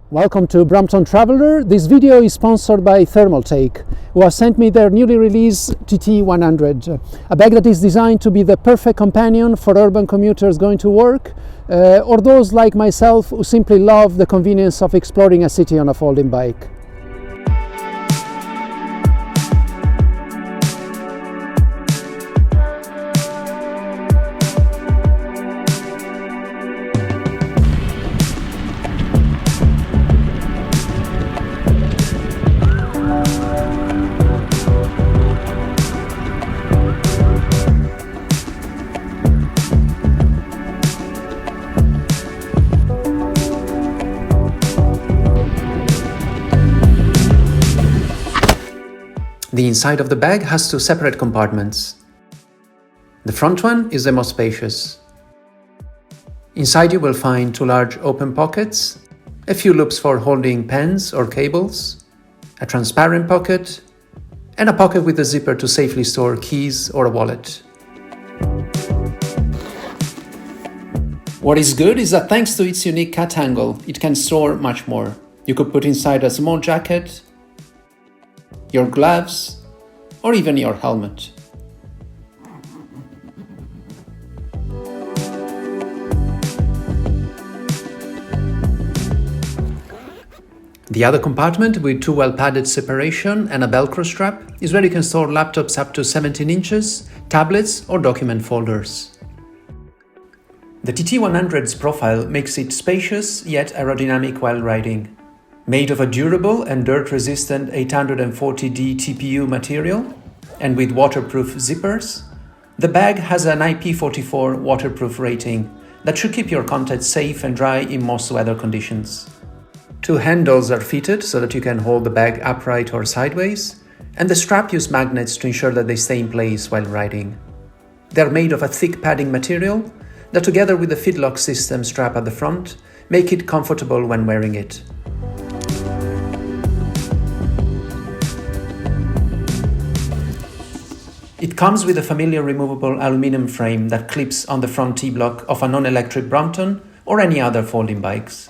Welcome to Brompton Traveller. This video is sponsored by Thermaltake, who have sent me their newly released TT100, a bag that is designed to be the perfect companion for urban commuters going to work, or those like myself who simply love the convenience of exploring a city on a folding bike. The inside of the bag has two separate compartments. The front one is the most spacious. Inside you will find two large open pockets, a few loops for holding pens or cables, a transparent pocket, and a pocket with a zipper to safely store keys or a wallet. What is good is that thanks to its unique cat angle, it can store much more. You could put inside a small jacket, your gloves, or even your helmet. The other compartment, with two well-padded separation and a Velcro strap, is where you can store laptops up to 17 inches, tablets or document folders. The TT100's profile makes it spacious yet aerodynamic while riding. Made of a durable and dirt-resistant 840D TPU material, and with waterproof zippers, the bag has an IP44 waterproof rating that should keep your contents safe and dry in most weather conditions. Two handles are fitted so that you can hold the bag upright or sideways, and the strap uses magnets to ensure that they stay in place while riding. They're made of a thick padding material that, together with the fitlock system strap at the front, make it comfortable when wearing it. It comes with a familiar removable aluminum frame that clips on the front T-block of a non-electric Brompton or any other folding bikes.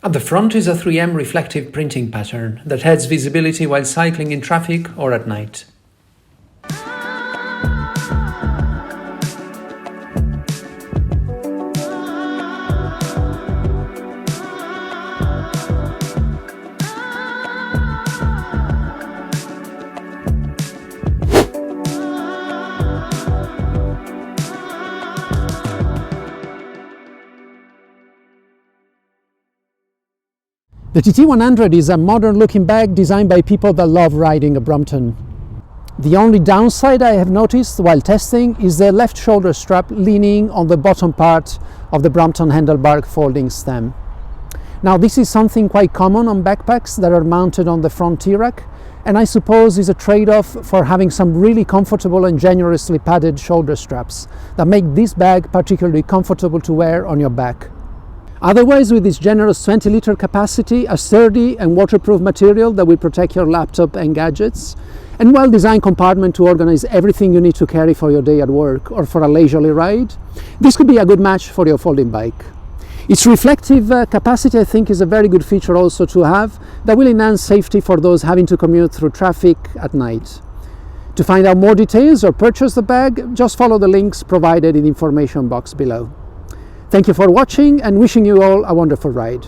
At the front is a 3M reflective printing pattern that adds visibility while cycling in traffic or at night. The TT100 is a modern-looking bag designed by people that love riding a Brompton. The only downside I have noticed while testing is the left shoulder strap leaning on the bottom part of the Brompton handlebar folding stem. Now, this is something quite common on backpacks that are mounted on the front T-rack, and I suppose is a trade-off for having some really comfortable and generously padded shoulder straps that make this bag particularly comfortable to wear on your back. Otherwise, with this generous 20-liter capacity, a sturdy and waterproof material that will protect your laptop and gadgets, and well-designed compartment to organize everything you need to carry for your day at work or for a leisurely ride, this could be a good match for your folding bike. Its reflective capacity, I think, is a very good feature also to have that will enhance safety for those having to commute through traffic at night. To find out more details or purchase the bag, just follow the links provided in the information box below. Thank you for watching and wishing you all a wonderful ride.